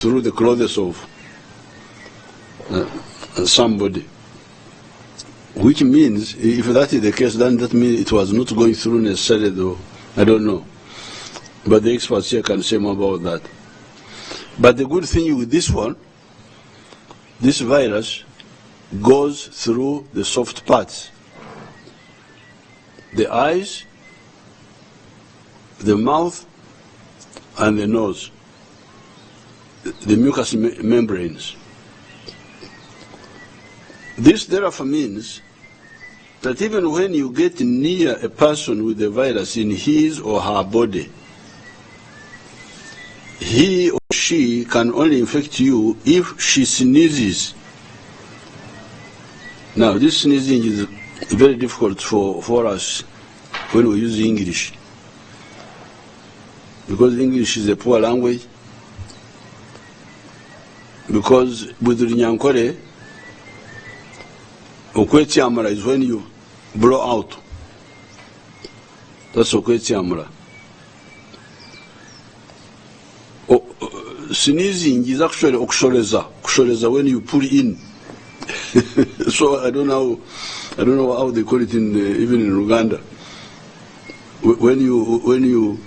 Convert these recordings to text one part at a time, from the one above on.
through the clothes of somebody. Which means, if that is the case, then that means it was not going through necessarily, though. I don't know. But the experts here can say more about that. But the good thing with this one, this virus goes through the soft parts. The eyes, the mouth, and the nose. The mucous membranes. This therefore means that even when you get near a person with the virus in his or her body, he or she can only infect you if she sneezes. Now, this sneezing is very difficult for us when we use English, because English is a poor language. Because with Runyankore, Okwetiamara is when you blow out. That's Okwetiamara. Sneezing is actually Oksholeza. Oksholeza when you pull in. So I don't know how they call it even in Uganda. When you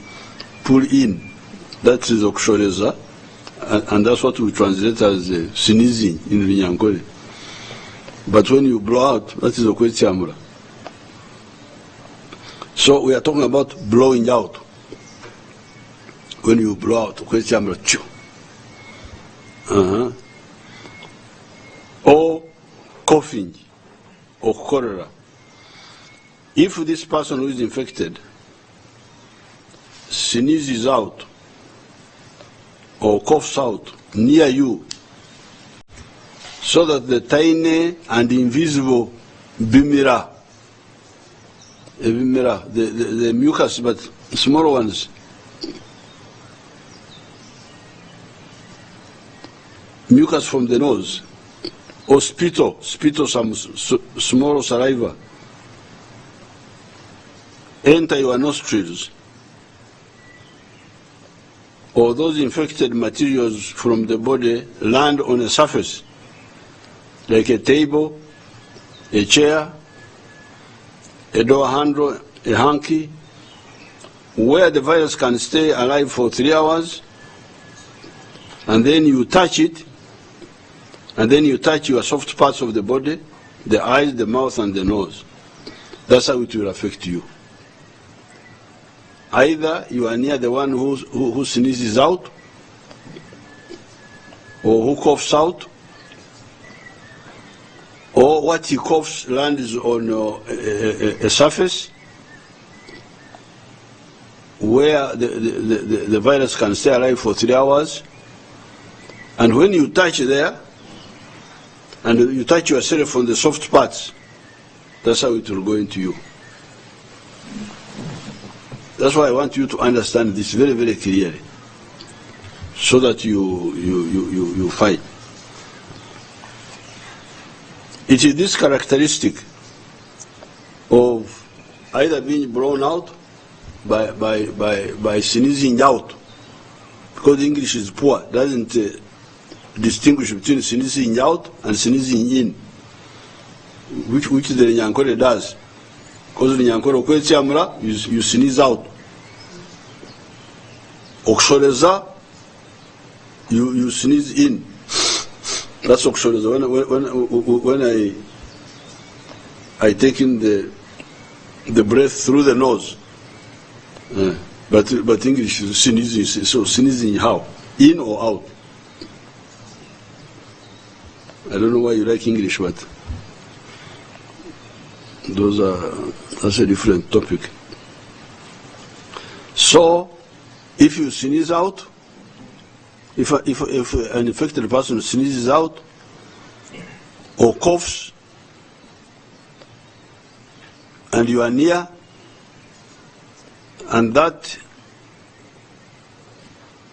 pull in, that is Oksholeza. And that's what we translate as sneezing in Runyankore. But when you blow out, that is Okwetiamura. So we are talking about blowing out. When you blow out, Okwetiamura, chew. Or coughing, or cholera. If this person who is infected sneezes out, or coughs out near you, so that the tiny and invisible bimira, the mucus, but smaller ones, mucus from the nose, or spittle, some small saliva, enter your nostrils, or those infected materials from the body land on a surface, like a table, a chair, a door handle, a hanky, where the virus can stay alive for 3 hours, and then you touch it, and then you touch your soft parts of the body, the eyes, the mouth, and the nose. That's how it will affect you. Either you are near the one who sneezes out, or who coughs out, or what he coughs lands on a surface where the virus can stay alive for 3 hours. And when you touch there, and you touch yourself on the soft parts, that's how it will go into you. That's why I want you to understand this very, very clearly, so that you fight. It is this characteristic of either being blown out by sneezing out, because English is poor, doesn't distinguish between sneezing out and sneezing in, which the Runyankore does. Because Runyankore Okwetiamura, you sneeze out. Oksholeza, you sneeze in. That's Oksholeza. When I take in the breath through the nose. But English is sneezing. So sneezing how? In or out? I don't know why you like English, but that's a different topic. So, if you sneeze out, if an infected person sneezes out or coughs, and you are near, and that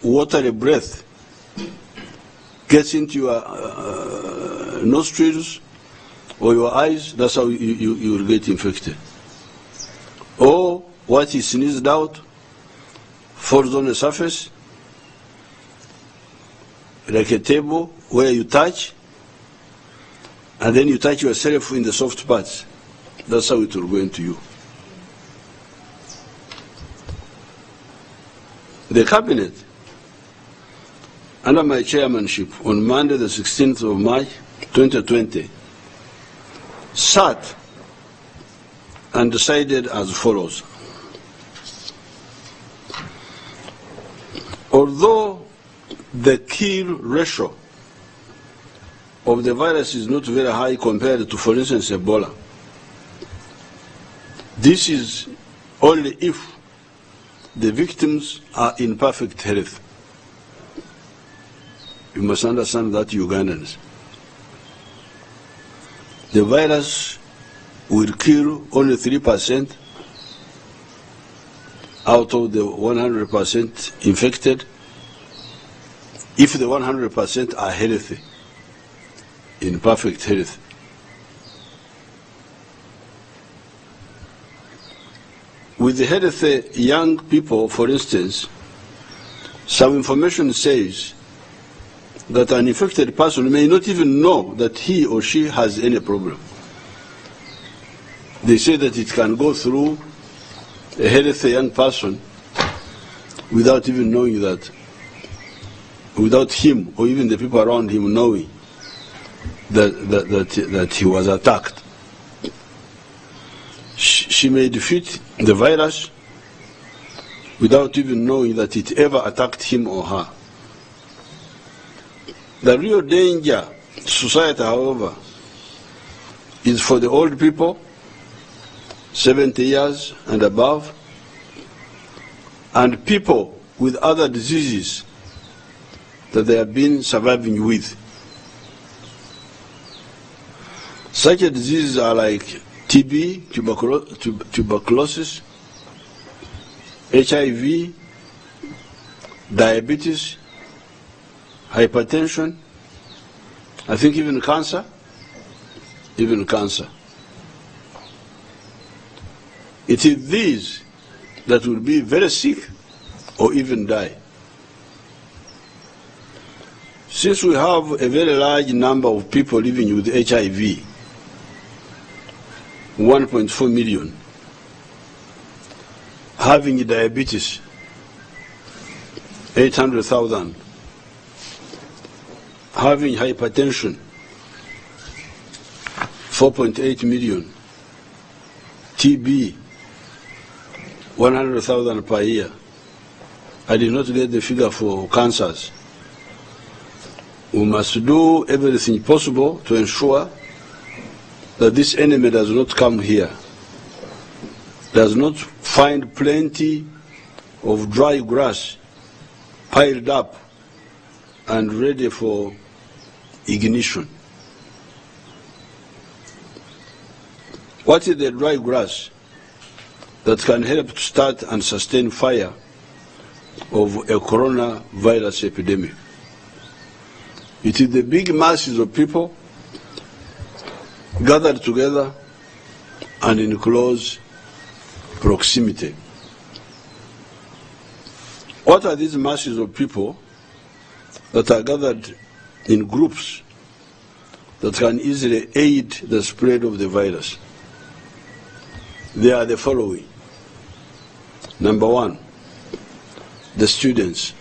watery breath gets into your nostrils or your eyes, that's how you will get infected. Or what he sneezed out falls on the surface, like a table where you touch, and then you touch yourself in the soft parts. That's how it will go into you. The cabinet, under my chairmanship, on Monday the 16th of March 2020, sat and decided as follows. Although the kill ratio of the virus is not very high compared to, for instance, Ebola, this is only if the victims are in perfect health. You must understand that, Ugandans. The virus will kill only 3% out of the 100% infected if the 100% are healthy, in perfect health. With the healthy young people, for instance, some information says that an infected person may not even know that he or she has any problem. They say that it can go through a healthy young person without even knowing that, without him or even the people around him knowing that he was attacked. She may defeat the virus without even knowing that it ever attacked him or her. The real danger to society, however, is for the old people, 70 years and above, and people with other diseases that they have been surviving with. Such diseases are like TB, tuberculosis, HIV, diabetes, hypertension, I think even cancer. It is these that will be very sick or even die. Since we have a very large number of people living with HIV, 1.4 million, having diabetes, 800,000, having hypertension, 4.8 million, TB, 100,000 per year. I did not get the figure for cancers. We must do everything possible to ensure that this enemy does not come here, does not find plenty of dry grass piled up and ready for ignition. What is the dry grass that can help to start and sustain fire of a coronavirus epidemic? It is the big masses of people gathered together and in close proximity. What are these masses of people that are gathered in groups that can easily aid the spread of the virus? They are the following. Number one, the students.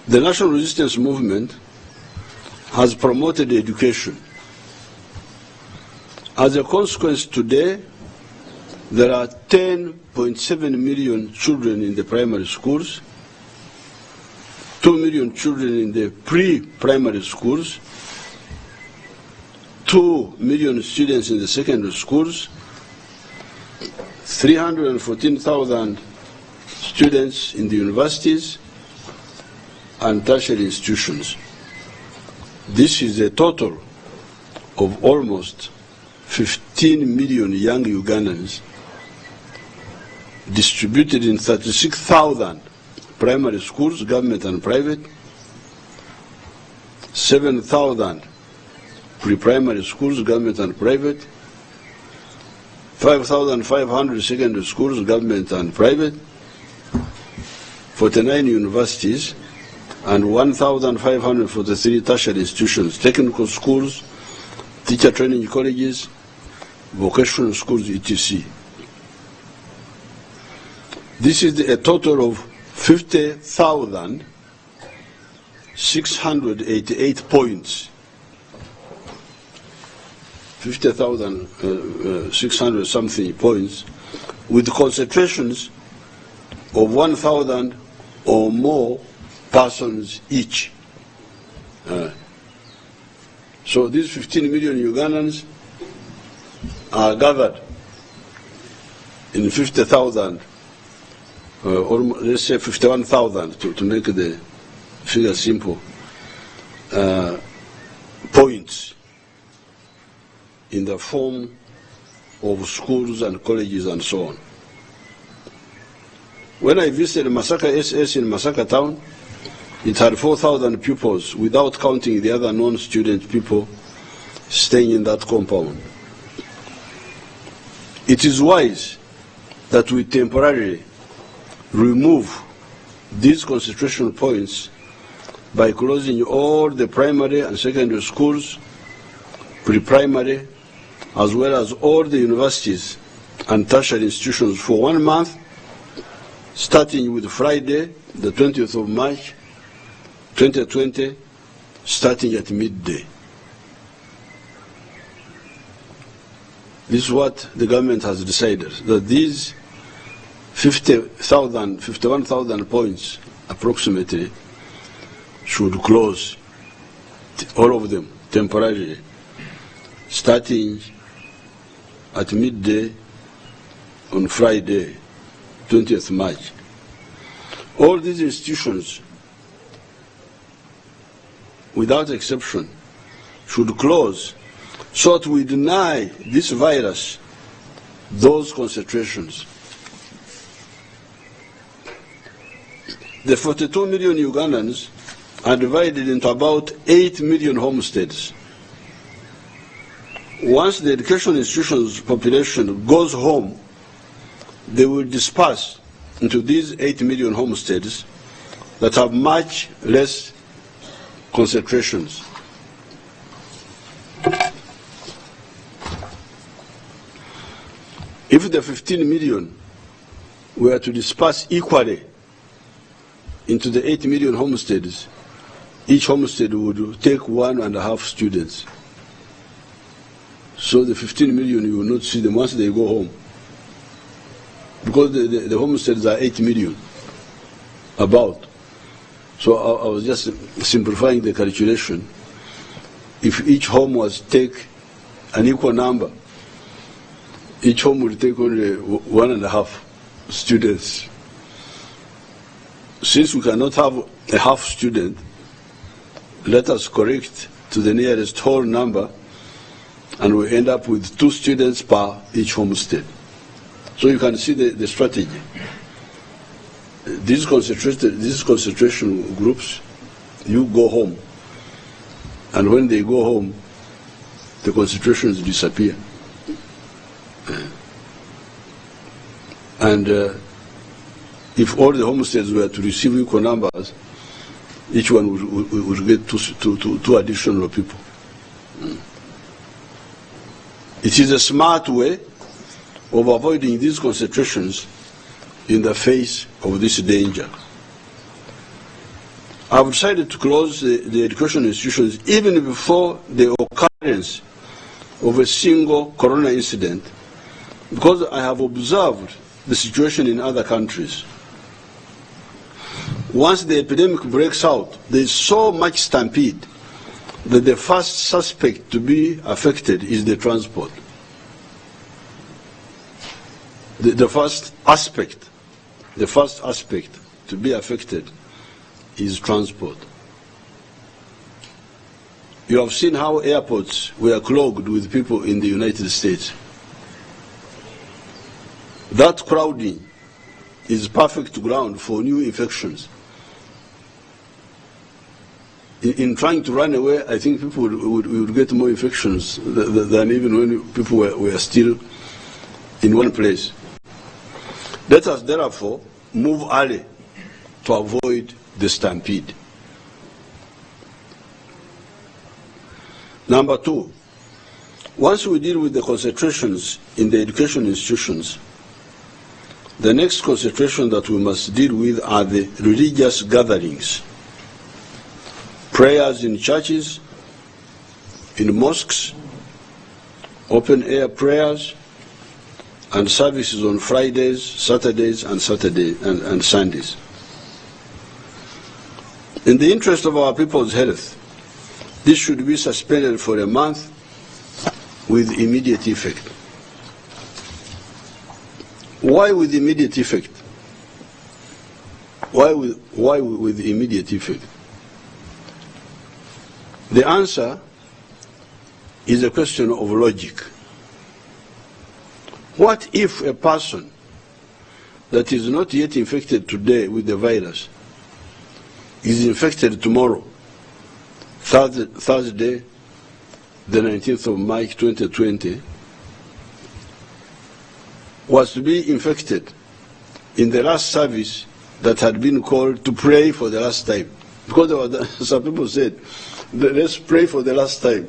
The National Resistance Movement has promoted education. As a consequence, today, there are 10.7 million children in the primary schools, 2 million children in the pre-primary schools, 2 million students in the secondary schools, 314,000 students in the universities and tertiary institutions. This is a total of almost 15 million young Ugandans distributed in 36,000 primary schools, government and private, 7,000 pre-primary schools, government and private, 5,500 secondary schools, government and private, 49 universities, and 1,543 tertiary institutions, technical schools, teacher training colleges, vocational schools, etc. This is a total of 50,688 points. 50,600 something points, with concentrations of 1,000 or more persons each. So these 15 million Ugandans are gathered in 50,000, or let's say 51,000 to make the figure simple, points in the form of schools and colleges and so on. When I visited Masaka SS in Masaka town, it had 4,000 pupils without counting the other non-student people staying in that compound. It is wise that we temporarily remove these concentration points by closing all the primary and secondary schools, pre-primary, as well as all the universities and tertiary institutions for 1 month, starting with Friday, the 20th of March, 2020, starting at midday. This is what the government has decided, that these 50,000, 51,000 points approximately should close, all of them temporarily, starting at midday on Friday, 20th March. All these institutions, without exception, should close so that we deny this virus those concentrations. The 42 million Ugandans are divided into about 8 million homesteads. Once the education institutions population goes home, they will disperse into these 8 million homesteads that have much less concentrations. If the 15 million were to disperse equally into the 8 million homesteads, each homestead would take 1.5 students. So the 15 million, you will not see them once they go home. Because the homesteads are 8 million, about. So I was just simplifying the calculation. If each home was take an equal number, each home will take only 1.5 students. Since we cannot have a half student, let us correct to the nearest whole number, and we end up with 2 students per each homestead. So you can see the strategy. These concentration groups, you go home, and when they go home, the concentrations disappear. And if all the homesteads were to receive equal numbers, each one would get two additional people. It is a smart way of avoiding these concentrations in the face of this danger. I've decided to close the education institutions even before the occurrence of a single corona incident, because I have observed the situation in other countries. Once the epidemic breaks out, there is so much stampede that the first suspect to be affected is the transport. The first aspect to be affected is transport. You have seen how airports were clogged with people in the United States. That crowding is perfect ground for new infections. In trying to run away, I think people would get more infections than even when people were still in one place. Let us therefore move early to avoid the stampede. Number two, once we deal with the concentrations in the education institutions, the next concentration that we must deal with are the religious gatherings. Prayers in churches, in mosques, open-air prayers, and services on Fridays, Saturdays, and Sundays. In the interest of our people's health, this should be suspended for a month with immediate effect. Why with immediate effect? Why with immediate effect? The answer is a question of logic. What if a person that is not yet infected today with the virus is infected tomorrow, Thursday, the 19th of March 2020, was to be infected in the last service that had been called to pray for the last time? Because there were, some people said, let's pray for the last time.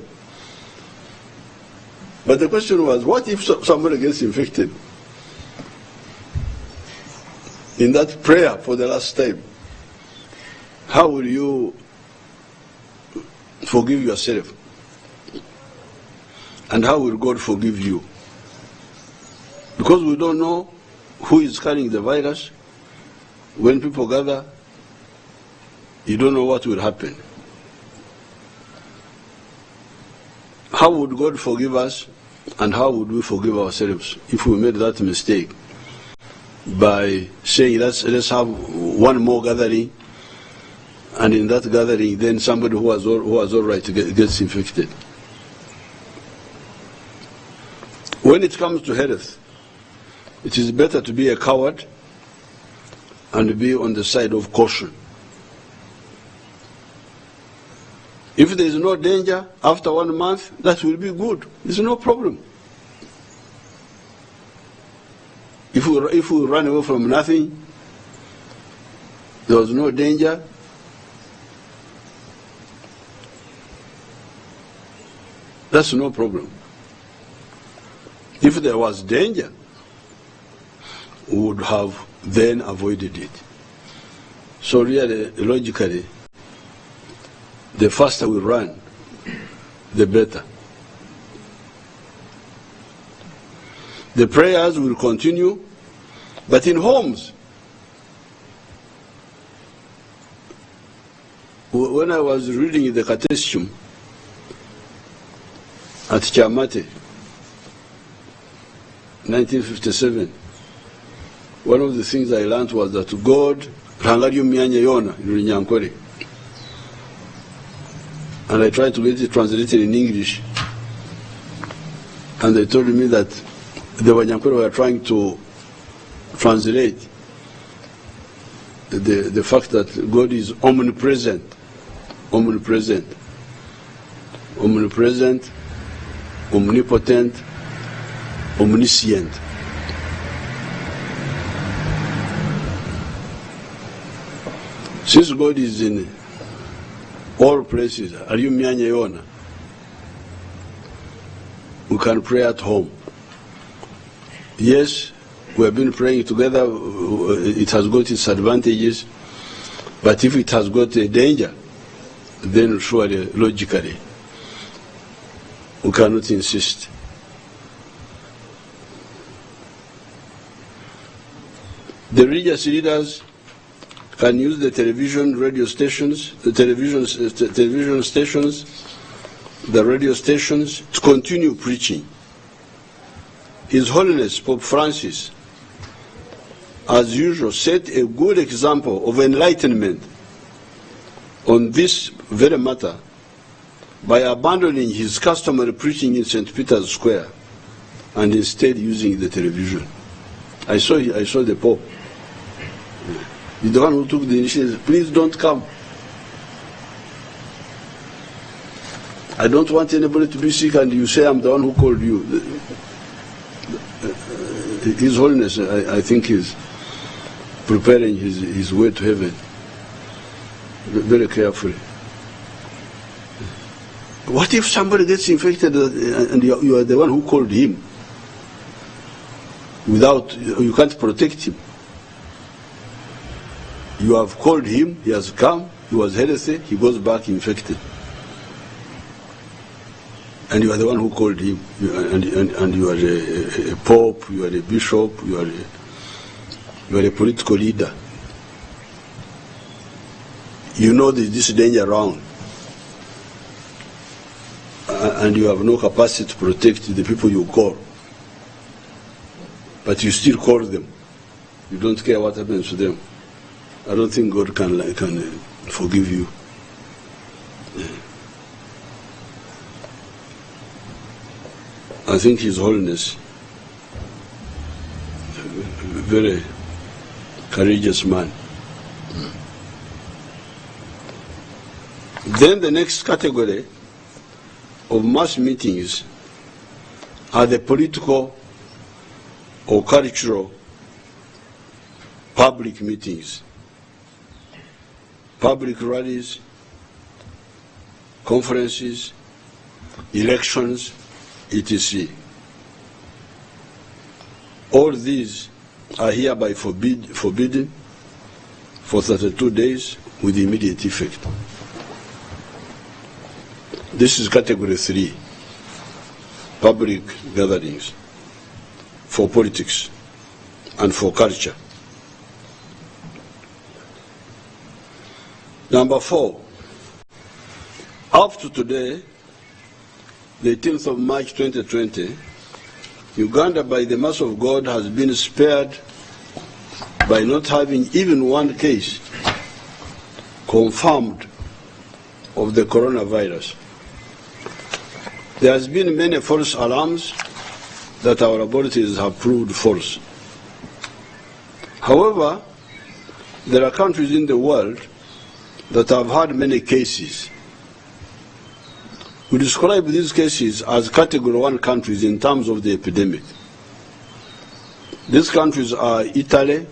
But the question was, what if somebody gets infected in that prayer for the last time? How will you forgive yourself? And how will God forgive you? Because we don't know who is carrying the virus. When people gather, you don't know what will happen. How would God forgive us, and how would we forgive ourselves if we made that mistake by saying let's have one more gathering, and in that gathering then somebody who was all right gets infected? When it comes to health, it is better to be a coward and be on the side of caution. If there is no danger after 1 month, that will be good. There's no problem. If we run away from nothing, there was no danger, that's no problem. If there was danger, we would have then avoided it. So really, logically, the faster we run, the better. The prayers will continue, but in homes. When I was reading the Catechism at Chamate, 1957, one of the things I learned was that God, and I tried to get it translated in English, and they told me that the Wanyankore were trying to translate the fact that God is omnipresent, omnipotent, omniscient. Since God is in all places, we can pray at home. Yes, we have been praying together, it has got its advantages, but if it has got a danger, then surely, logically, we cannot insist. The religious leaders can use the television, radio stations, the television stations, the radio stations to continue preaching. His Holiness Pope Francis, as usual, set a good example of enlightenment on this very matter by abandoning his customary preaching in St. Peter's Square and instead using the television. I saw the Pope. The one who took the initiative, please don't come. I don't want anybody to be sick and you say I'm the one who called you. His Holiness, I think, is preparing his way to heaven very carefully. What if somebody gets infected and you are the one who called him? You can't protect him. You have called him, he has come, he was healthy, he goes back infected. And you are the one who called him, and you are a pope, you are a bishop, you are a political leader. You know this danger around, and you have no capacity to protect the people you call. But you still call them. You don't care what happens to them. I don't think God can forgive you. I think His Holiness, a very courageous man. Then the next category of mass meetings are the political or cultural public meetings, public rallies, conferences, elections, etc. All these are hereby forbidden for 32 days with immediate effect. This is category 3, public gatherings for politics and for culture. Number 4, up to today, the 18th of March 2020, Uganda, by the mercy of God, has been spared by not having even one case confirmed of the coronavirus. There has been many false alarms that our laboratories have proved false. However, there are countries in the world that have had many cases. We describe these cases as category 1 countries in terms of the epidemic. These countries are Italy,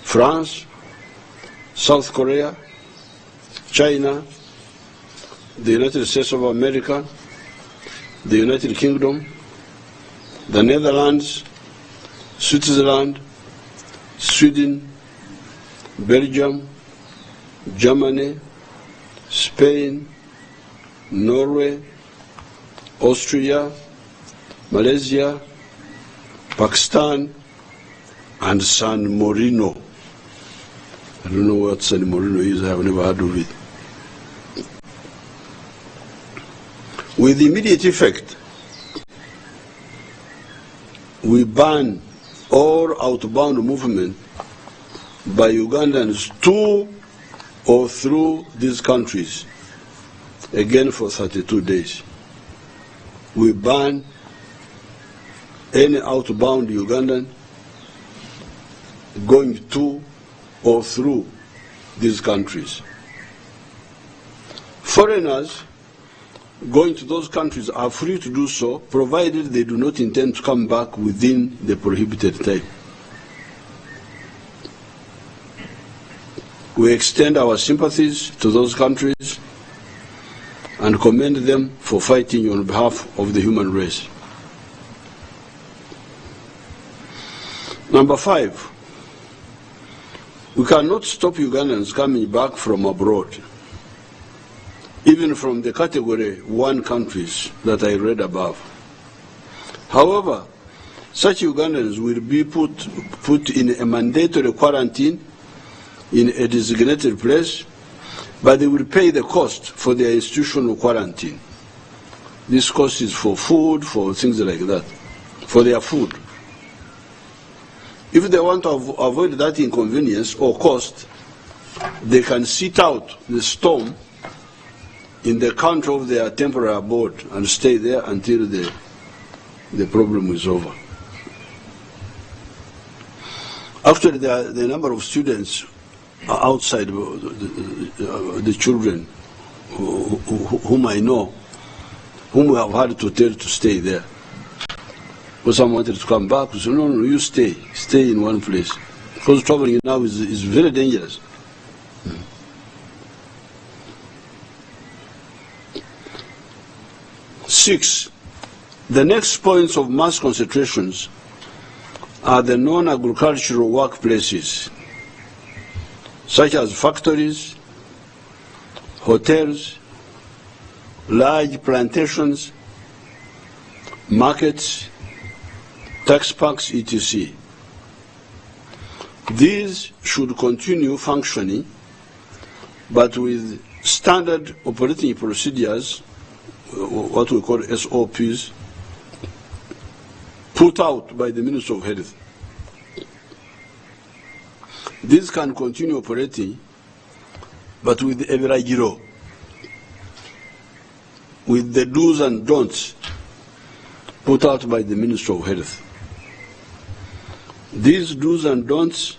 France, South Korea, China, the United States of America, the United Kingdom, the Netherlands, Switzerland, Sweden, Belgium, Germany, Spain, Norway, Austria, Malaysia, Pakistan, and San Marino. I don't know what San Marino is, I have never heard of it. With immediate effect, we ban all outbound movement by Ugandans to or through these countries, again for 32 days. We ban any outbound Ugandan going to or through these countries. Foreigners going to those countries are free to do so, provided they do not intend to come back within the prohibited time. We extend our sympathies to those countries and commend them for fighting on behalf of the human race. Number 5, we cannot stop Ugandans coming back from abroad, even from the category 1 countries that I read above. However, such Ugandans will be put in a mandatory quarantine in a designated place, but they will pay the cost for their institutional quarantine. This cost is for food, for things like that, for their food. If they want to avoid that inconvenience or cost, they can sit out the storm in the country of their temporary abode and stay there until the problem is over. After the number of students outside the children whom I know, whom we have had to tell to stay there. But some wanted to come back, we said, no, you stay in one place. Because traveling now is very dangerous. 6. The next points of mass concentrations are the non-agricultural workplaces, such as factories, hotels, large plantations, markets, tax parks, etc. These should continue functioning, but with standard operating procedures, what we call SOPs, put out by the Minister of Health. These can continue operating, but with the Everagiro, with the do's and don'ts put out by the Minister of Health. These do's and don'ts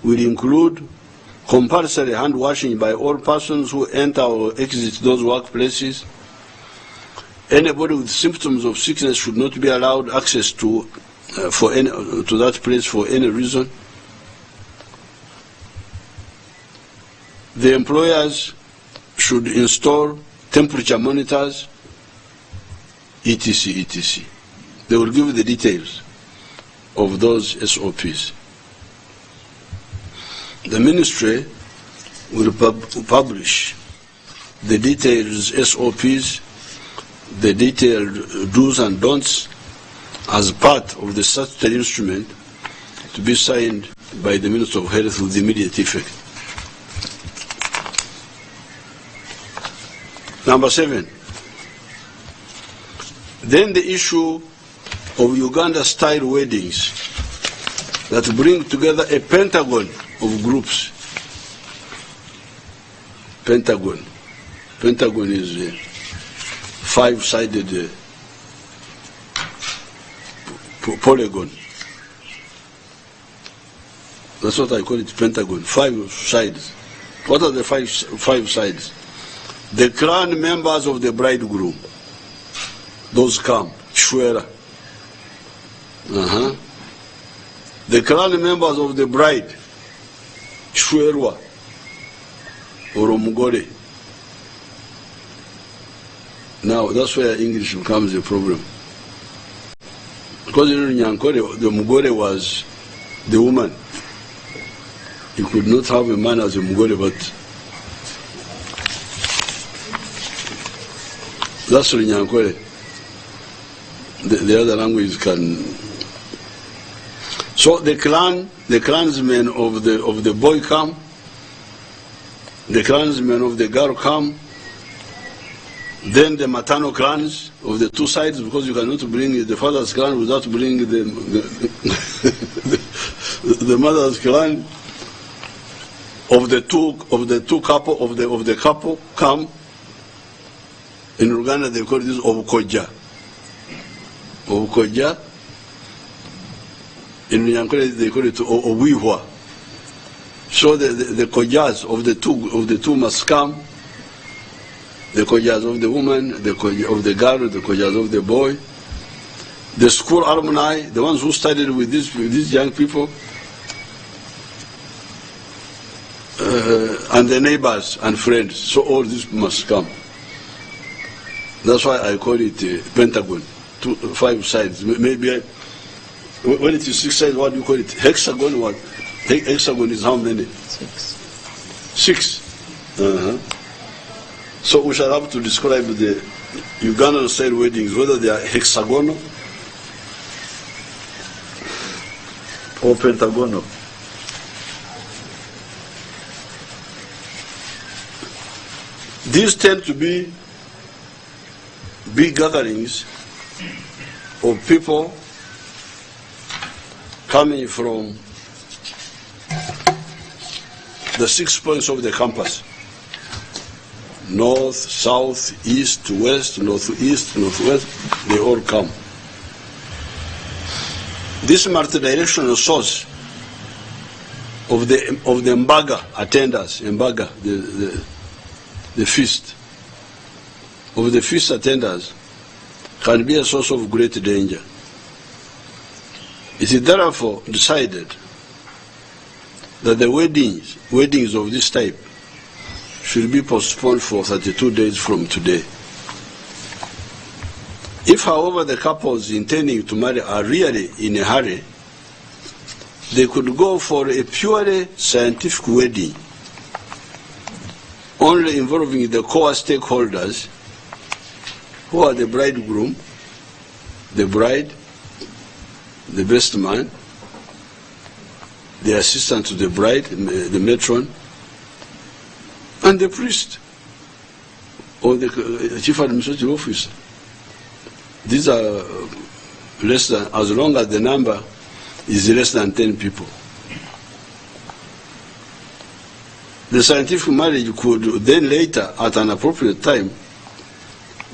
will include compulsory hand washing by all persons who enter or exit those workplaces. Anybody with symptoms of sickness should not be allowed access to that place for any reason. The employers should install temperature monitors, etc., etc. They will give the details of those SOPs. The ministry will publish the detailed SOPs, the detailed do's and don'ts as part of the statutory instrument to be signed by the Minister of Health with immediate effect. Number 7. Then the issue of Uganda-style weddings that bring together a pentagon of groups. Pentagon. Pentagon is a five-sided polygon. That's what I call it, pentagon. 5 sides. What are the five sides? The clan members of the bridegroom. Those come. Shwera. The clan members of the bride. Shwerwa. Or Omugore. Now, that's where English becomes a problem. Because in Nyankore, the Mugore was the woman. You could not have a man as a Mugore, but that's in Nyankore. The other language can. So the clansmen of the boy come, the clansmen of the girl come, then the maternal clans of the two sides, because you cannot bring the father's clan without bringing the mother's clan of the couple come. In Uganda they call this obukoja. Obukoja. In Nyankore they call it obuihwa. So the kojas of the two must come. The kojas of the woman, the kojas of the girl, the kojas of the boy. The school alumni, the ones who studied with these young people, and the neighbors and friends. So all this must come. That's why I call it pentagon, 5 sides. Maybe when it is 6 sides, what do you call it? Hexagon? What? Hexagon is how many? 6. So we shall have to describe the Ugandan style weddings, whether they are hexagonal or pentagonal. These tend to be big gatherings of people coming from the 6 points of the campus. North, south, east, west, northeast, northwest, they all come. This multidirectional source of the embaga attenders, the feast, of the feast attenders can be a source of great danger. It is therefore decided that the weddings of this type should be postponed for 32 days from today. If, however, the couples intending to marry are really in a hurry, they could go for a purely scientific wedding, only involving the core stakeholders, who are the bridegroom, the bride, the best man, the assistant to the bride, the matron, and the priest, or the chief administrative officer. These are less than, as long as the number is less than 10 people. The scientific marriage could then later, at an appropriate time,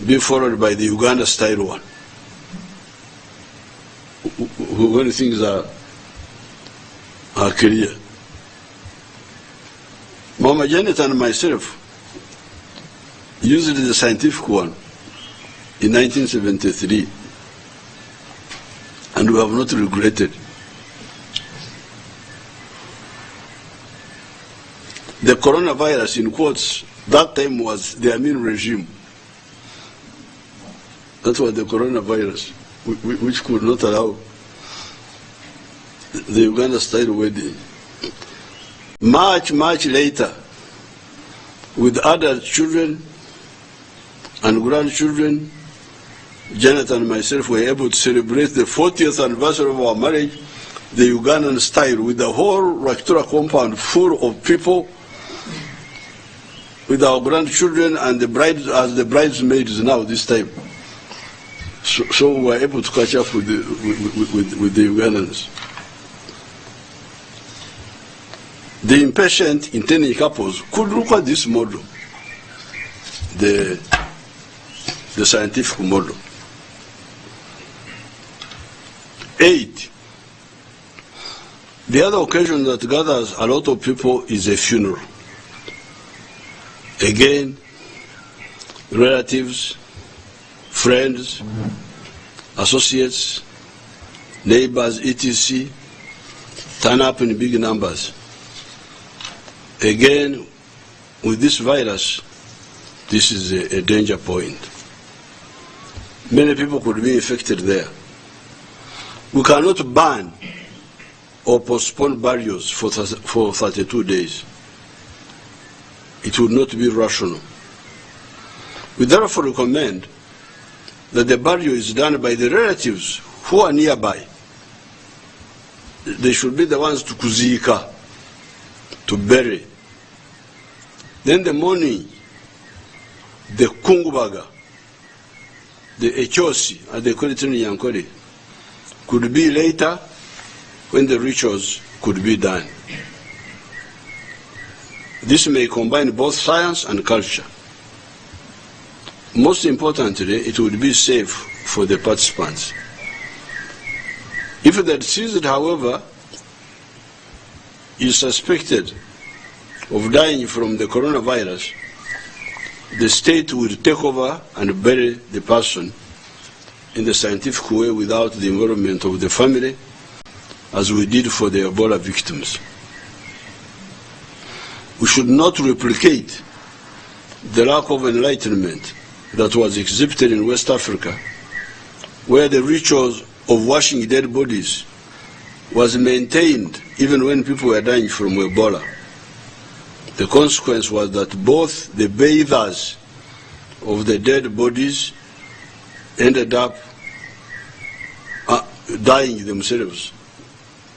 be followed by the Uganda-style one, when things are clear. Mama Janet and myself used the scientific one in 1973, and we have not regretted. The coronavirus, in quotes, that time was the Amin regime. That was the coronavirus, which could not allow the Uganda-style wedding. Much later, with adult children and grandchildren, Janet and myself were able to celebrate the 40th anniversary of our marriage, the Ugandan style, with the whole Raktura compound full of people, with our grandchildren and the brides as the bridesmaids now this time. So we were able to catch up with the Ugandans. The impatient intending couples could look at this model, the scientific model. 8. The other occasion that gathers a lot of people is a funeral. Again, relatives, friends, associates, neighbors, etc. turn up in big numbers. Again, with this virus, this is a danger point. Many people could be infected there. We cannot ban or postpone burials for 32 days. It would not be rational. We therefore recommend that the burial is done by the relatives who are nearby. They should be the ones to kuzika, to bury. Then the morning, the kungubaga, the echosi, as they call it in Yankore, could be later when the rituals could be done. This may combine both science and culture. Most importantly, it would be safe for the participants. If the deceased, however, is suspected of dying from the coronavirus, the state will take over and bury the person in the scientific way without the involvement of the family, as we did for the Ebola victims. We should not replicate the lack of enlightenment that was exhibited in West Africa, where the rituals of washing dead bodies was maintained even when people were dying from Ebola. The consequence was that both the bathers of the dead bodies ended up dying themselves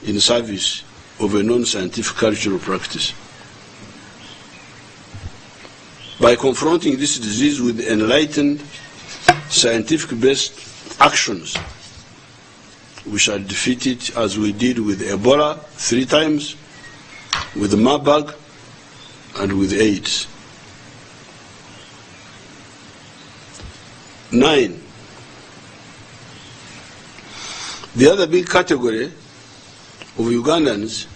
in service of a non-scientific cultural practice. By confronting this disease with enlightened, scientific-based actions, we shall defeat it as we did with Ebola 3 times, with Marburg, and with AIDS. 9. The other big category of Ugandans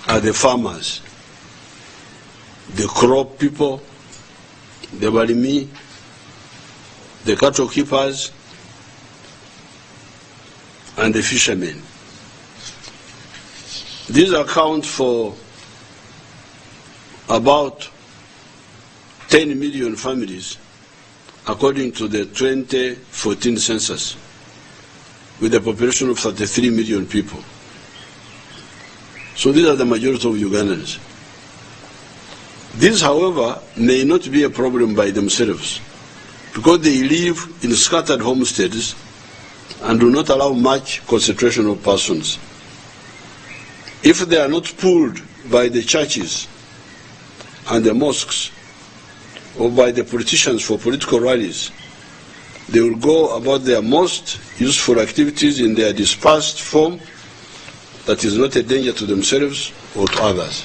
are the farmers, the crop people, the balimi, the cattle keepers, and the fishermen. These account for about 10 million families according to the 2014 census, with a population of 33 million people. So these are the majority of Ugandans. This, however, may not be a problem by themselves, because they live in scattered homesteads and do not allow much concentration of persons. If they are not pulled by the churches and the mosques, or by the politicians for political rallies, they will go about their most useful activities in their dispersed form that is not a danger to themselves or to others.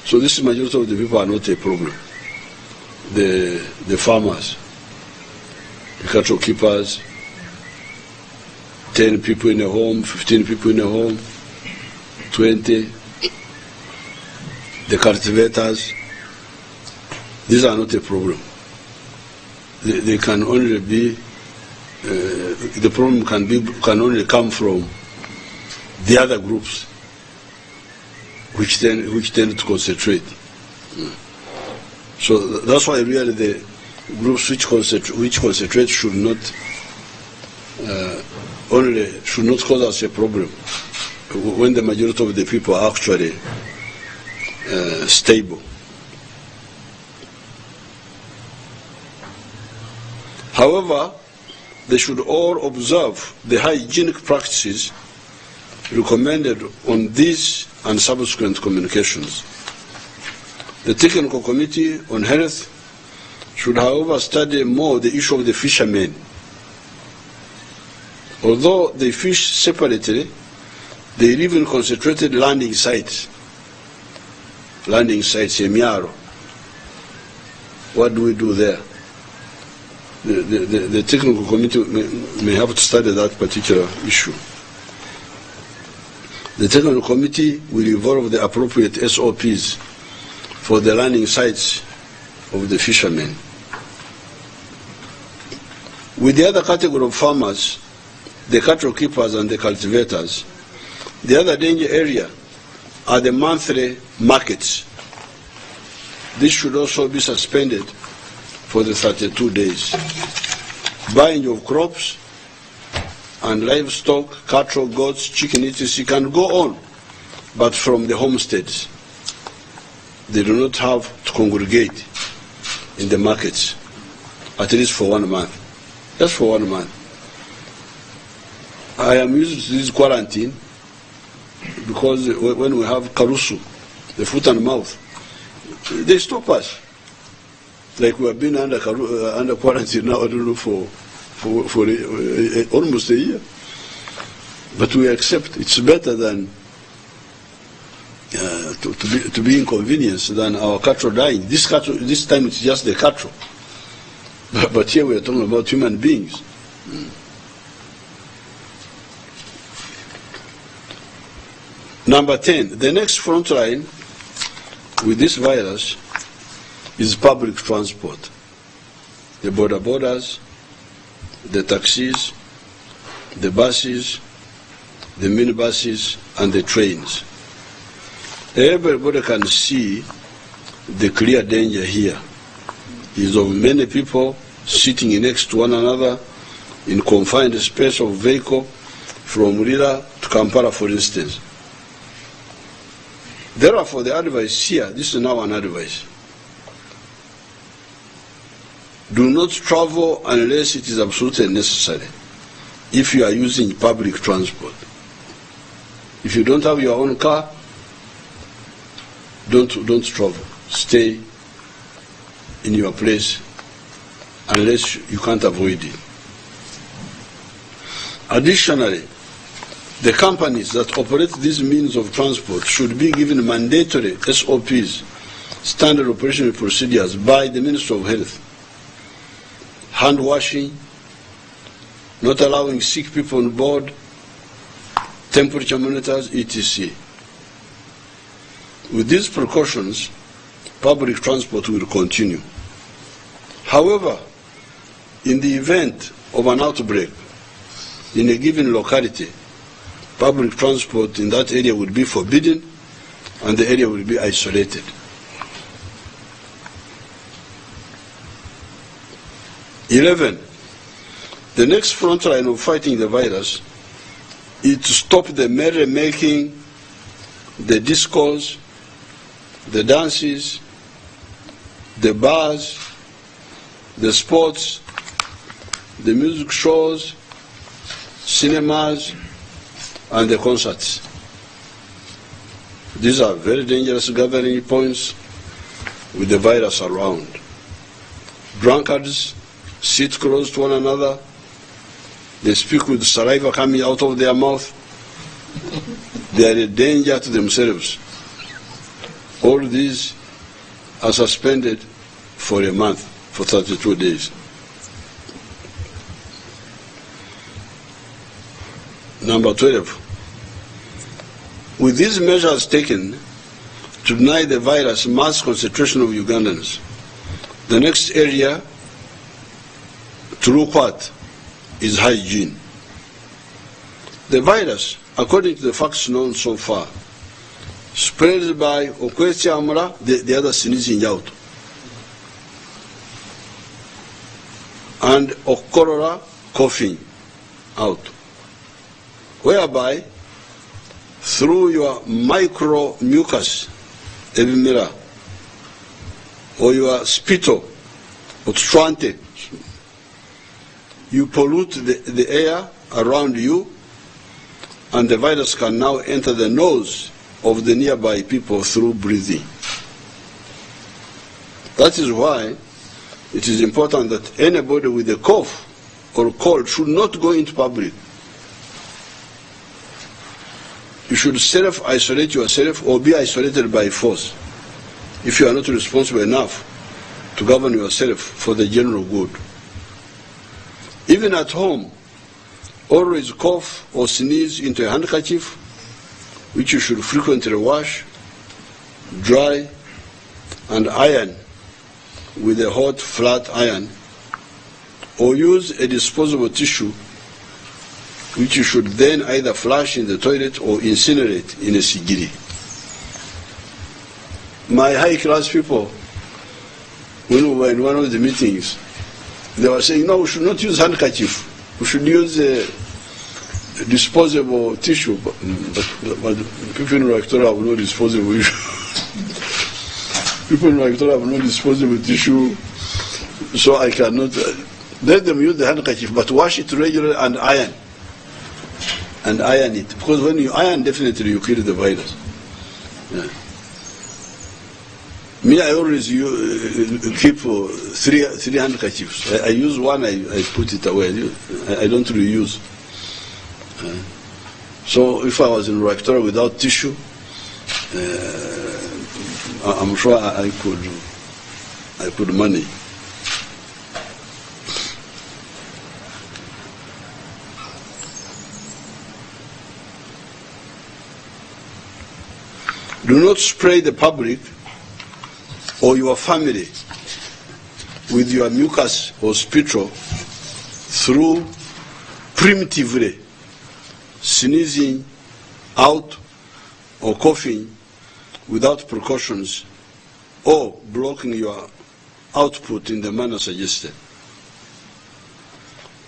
So this majority of the people are not a problem. The farmers, the cattle keepers, 10 people in a home, 15 people in a home, 20, the cultivators, these are not a problem. They can only be, the problem can only come from the other groups which tend to concentrate. So that's why really the groups which concentrate should not cause us a problem when the majority of the people are actually stable. However, they should all observe the hygienic practices recommended on these and subsequent communications. The Technical Committee on Health should, however, study more the issue of the fishermen. Although they fish separately, they live in concentrated landing sites. Landing sites, Emiaro. What do we do there? The Technical Committee may have to study that particular issue. The Technical Committee will involve the appropriate SOPs for the landing sites of the fishermen. With the other category of farmers, the cattle keepers and the cultivators, the other danger area are the monthly markets. This should also be suspended for the 32 days. Buying of crops and livestock, cattle, goats, chicken, etc. can go on, but from the homesteads. They do not have to congregate in the markets, at least for 1 month. Just for 1 month. I am used to this quarantine because when we have karusu, the foot and mouth, they stop us. Like we have been under quarantine now, I don't know, for almost a year. But we accept. It's better than to be inconvenienced than our cattle dying. This time it's just the cattle. But here we are talking about human beings. Number 10, the next front line with this virus is public transport. The borders, the taxis, the buses, the minibuses, and the trains. Everybody can see the clear danger here is of many people sitting next to one another in confined space of vehicle from Rira to Kampala, for instance. Therefore, the advice here, this is now an advice. Do not travel unless it is absolutely necessary if you are using public transport. If you don't have your own car, don't travel. Stay in your place unless you can't avoid it. Additionally, the companies that operate these means of transport should be given mandatory SOPs, standard operational procedures, by the Minister of Health. Hand washing, not allowing sick people on board, temperature monitors, etc. With these precautions, public transport will continue. However, in the event of an outbreak in a given locality, public transport in that area will be forbidden and the area will be isolated. 11. The next front line of fighting the virus is to stop the merry-making, the discos, the dances, the bars, the sports, the music shows, cinemas, and the concerts. These are very dangerous gathering points with the virus around. Drunkards sit close to one another. They speak with saliva coming out of their mouth. They are a danger to themselves. All these are suspended for a month, for 32 days. Number 12. With these measures taken to deny the virus mass concentration of Ugandans, the next area to look at is hygiene. The virus, according to the facts known so far, spreads by okwesiamula, the other sneezing out, and okorora, coughing out, whereby through your micro mucus, ebimera, or your spittle, or trante, you pollute the air around you, and the virus can now enter the nose of the nearby people through breathing. That is why it is important that anybody with a cough or cold should not go into public. You should self-isolate yourself or be isolated by force if you are not responsible enough to govern yourself for the general good. Even at home, always cough or sneeze into a handkerchief, which you should frequently wash, dry, and iron with a hot flat iron, or use a disposable tissue, which you should then either flush in the toilet or incinerate in a sigiri. My high-class people, when we were in one of the meetings, they were saying, no, we should not use handkerchief. We should use a disposable tissue. But people in Victoria have no disposable tissue. People in Victoria have no disposable tissue, so I cannot let them use the handkerchief, but wash it regularly and iron. And iron it. Because when you iron, definitely you kill the virus. Yeah. Me, I always keep three handkerchiefs. I use one, I put it away. I don't reuse. So if I was in Victoria without tissue, I'm sure I could manage. Do not spray the public or your family with your mucus or spittle through primitively sneezing out or coughing without precautions or blocking your output in the manner suggested.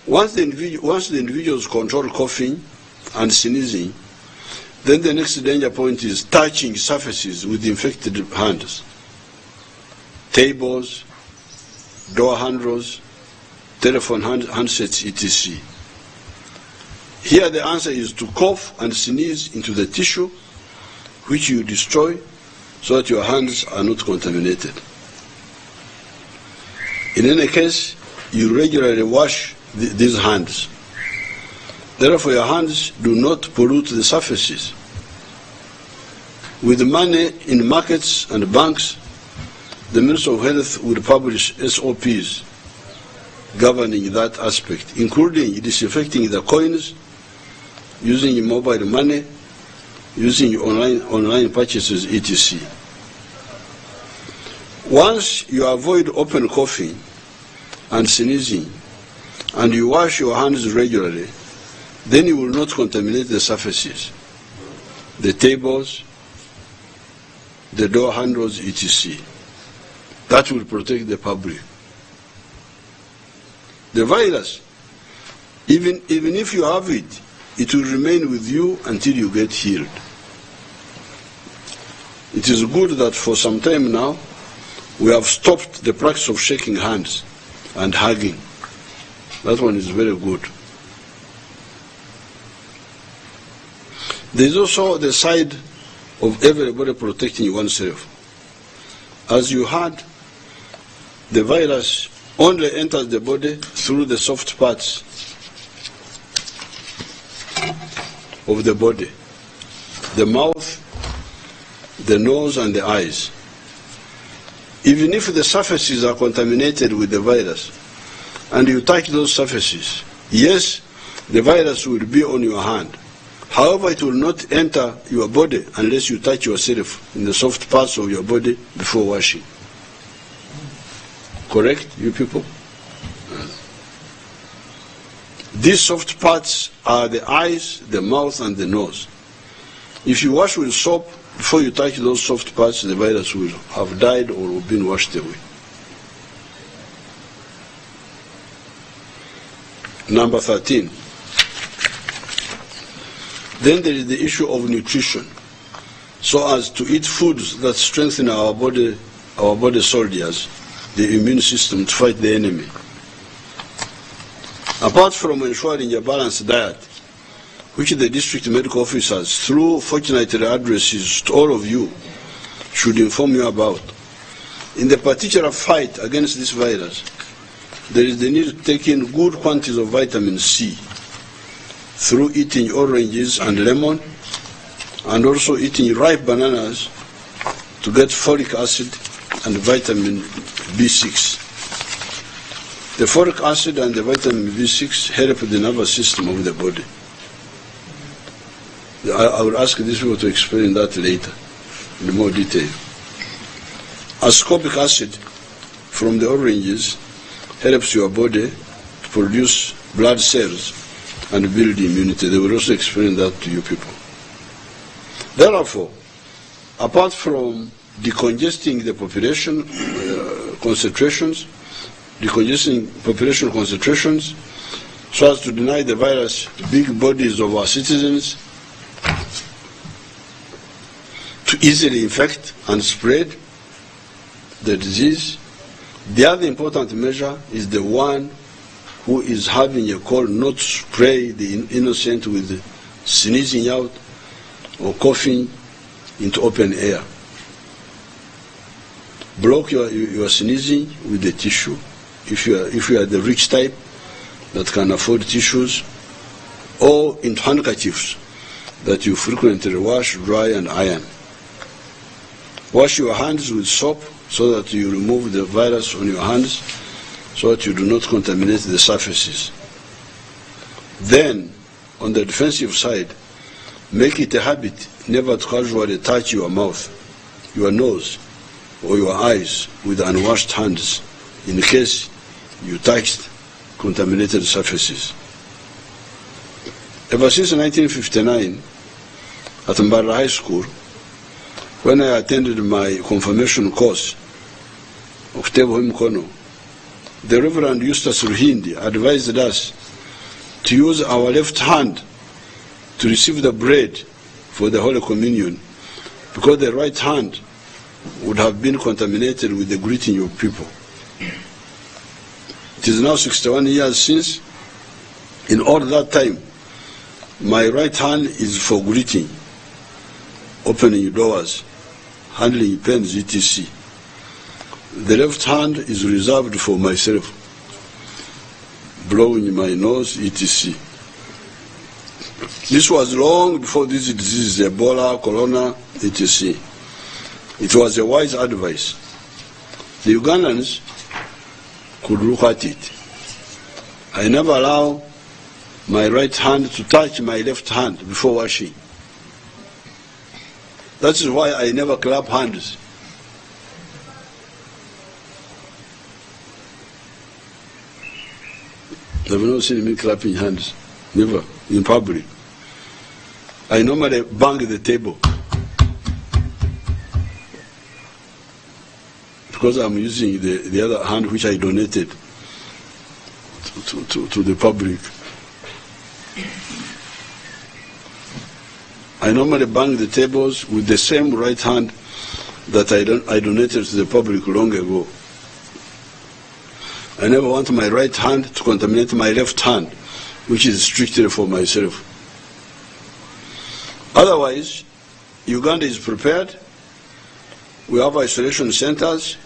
Once the individuals control coughing and sneezing, then the next danger point is touching surfaces with infected hands. Tables, door handles, telephone handsets, etc. Here the answer is to cough and sneeze into the tissue, which you destroy so that your hands are not contaminated. In any case, you regularly wash these hands. Therefore, your hands do not pollute the surfaces. With money in markets and banks, the Minister of Health will publish SOPs governing that aspect, including disinfecting the coins, using mobile money, using online purchases, etc. Once you avoid open coughing and sneezing, and you wash your hands regularly, then you will not contaminate the surfaces, the tables, the door handles, etc. That will protect the public. The virus, even if you have it, it will remain with you until you get healed. It is good that for some time now, we have stopped the practice of shaking hands and hugging. That one is very good. There is also the side of everybody protecting oneself. As you heard, the virus only enters the body through the soft parts of the body, the mouth, the nose, and the eyes. Even if the surfaces are contaminated with the virus, and you touch those surfaces, yes, the virus will be on your hand. However, it will not enter your body unless you touch yourself in the soft parts of your body before washing. Correct, you people? These soft parts are the eyes, the mouth, and the nose. If you wash with soap, before you touch those soft parts, the virus will have died or been washed away. Number 13. Then there is the issue of nutrition, so as to eat foods that strengthen our body soldiers, the immune system, to fight the enemy. Apart from ensuring a balanced diet, which the district medical officers, through fortnightly addresses to all of you, should inform you about. In the particular fight against this virus, there is the need to take in good quantities of vitamin C through eating oranges and lemon, and also eating ripe bananas to get folic acid and vitamin B6. The folic acid and the vitamin B6 help the nervous system of the body. I will ask these people to explain that later in more detail. Ascorbic acid from the oranges helps your body to produce blood cells and build immunity. They will also explain that to you people. Therefore, apart from decongesting the population concentrations, so as to deny the virus big bodies of our citizens to easily infect and spread the disease, the other important measure is the one who is having a cold not to spray the innocent with sneezing out or coughing into open air. Block your sneezing with the tissue if you are the rich type that can afford tissues, or into handkerchiefs that you frequently wash, dry, and iron. Wash your hands with soap so that you remove the virus on your hands, so that you do not contaminate the surfaces. Then, on the defensive side, make it a habit never to casually touch your mouth, your nose, or your eyes with unwashed hands in case you touched contaminated surfaces. Ever since 1959, at Mbara High School, when I attended my confirmation course, Octavo Mkono, the Reverend Eustace Ruhindi advised us to use our left hand to receive the bread for the Holy Communion, because the right hand would have been contaminated with the greeting of people. It is now 61 years since. In all that time, my right hand is for greeting, opening doors, handling pens, etc. The left hand is reserved for myself, blowing my nose, etc. This was long before these diseases, Ebola, Corona, etc. It was a wise advice. The Ugandans could look at it. I never allow my right hand to touch my left hand before washing. That is why I never clap hands. They have not seen me clapping hands, never, in public. I normally bang the table because I'm using the other hand which I donated. to the public. I normally bang the tables with the same right hand that I donated to the public long ago. I never want my right hand to contaminate my left hand, which is strictly for myself. Otherwise, Uganda is prepared. We have isolation centers.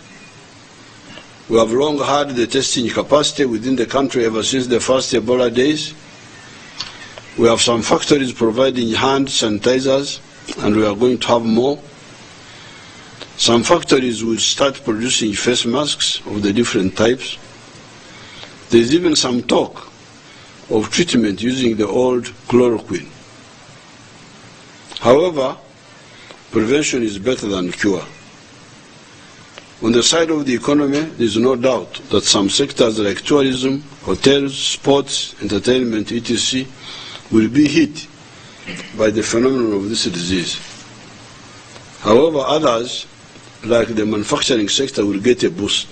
We have long had the testing capacity within the country ever since the first Ebola days. We have some factories providing hand sanitizers, and we are going to have more. Some factories will start producing face masks of the different types. There's even some talk of treatment using the old chloroquine. However, prevention is better than cure. On the side of the economy, there is no doubt that some sectors like tourism, hotels, sports, entertainment, etc., will be hit by the phenomenon of this disease. However, others, like the manufacturing sector, will get a boost.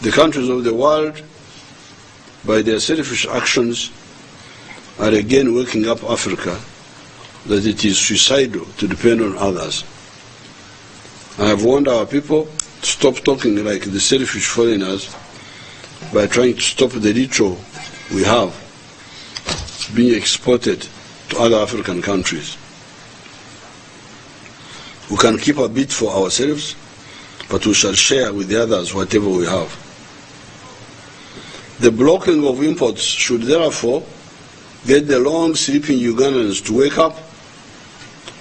The countries of the world, by their selfish actions, are again waking up Africa that it is suicidal to depend on others. I have warned our people to stop talking like the selfish foreigners by trying to stop the little we have being exported to other African countries. We can keep a bit for ourselves, but we shall share with the others whatever we have. The blocking of imports should therefore get the long-sleeping Ugandans to wake up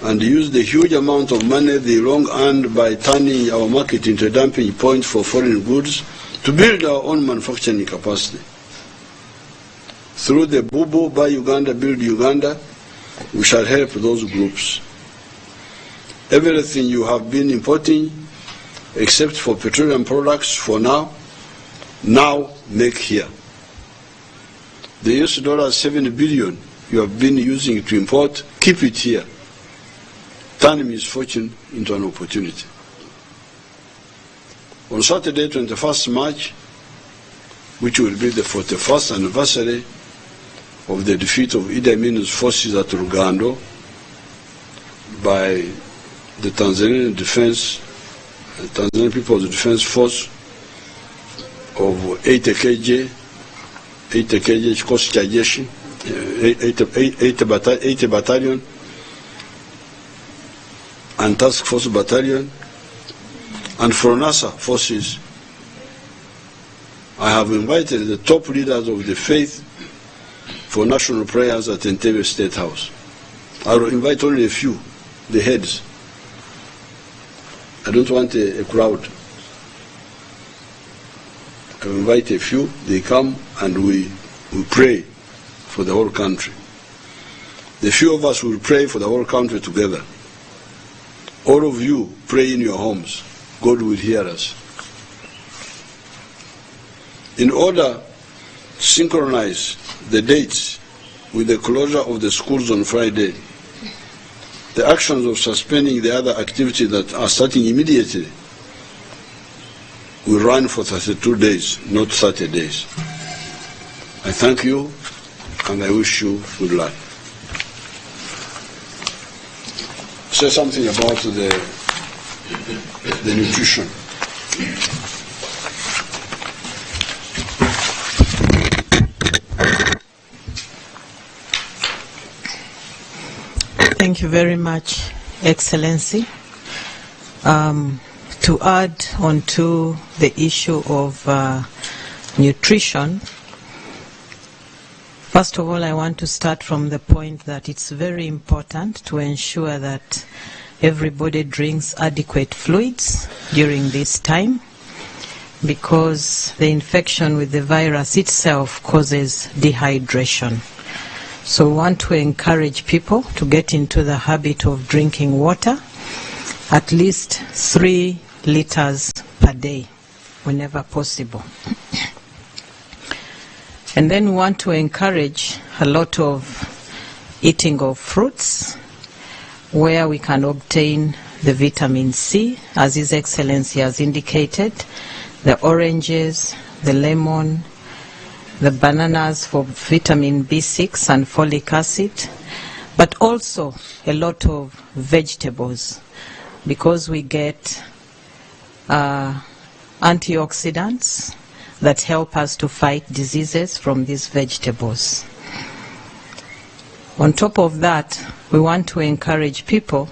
and use the huge amount of money they long earned by turning our market into a dumping point for foreign goods to build our own manufacturing capacity. Through the Bubu Buy Uganda, Build Uganda, we shall help those groups. Everything you have been importing, except for petroleum products for now make here. The $7 billion you have been using to import, keep it here. Turn misfortune into an opportunity. On Saturday, 21st March, which will be the 41st anniversary of the defeat of Idi Amin's forces at Rugando by the Tanzanian People's Defense Force of 80 kg kikosi cha jeshi, 80 battalion and task force battalion, and for NASA forces. I have invited the top leaders of the faith for national prayers at Entebbe State House. I will invite only a few, the heads. I don't want a crowd. I will invite a few, they come and we pray for the whole country. The few of us will pray for the whole country together. All of you pray in your homes. God will hear us. In order to synchronize the dates with the closure of the schools on Friday, the actions of suspending the other activities that are starting immediately will run for 32 days, not 30 days. I thank you and I wish you good luck. Say something about the nutrition. Thank you very much, Excellency. To add on to the issue of nutrition, first of all, I want to start from the point that it's very important to ensure that everybody drinks adequate fluids during this time, because the infection with the virus itself causes dehydration. So we want to encourage people to get into the habit of drinking water, at least 3 liters per day, whenever possible. And then we want to encourage a lot of eating of fruits, where we can obtain the vitamin C, as His Excellency has indicated, the oranges, the lemon, the bananas for vitamin B6 and folic acid, but also a lot of vegetables, because we get antioxidants that help us to fight diseases from these vegetables. On top of that, we want to encourage people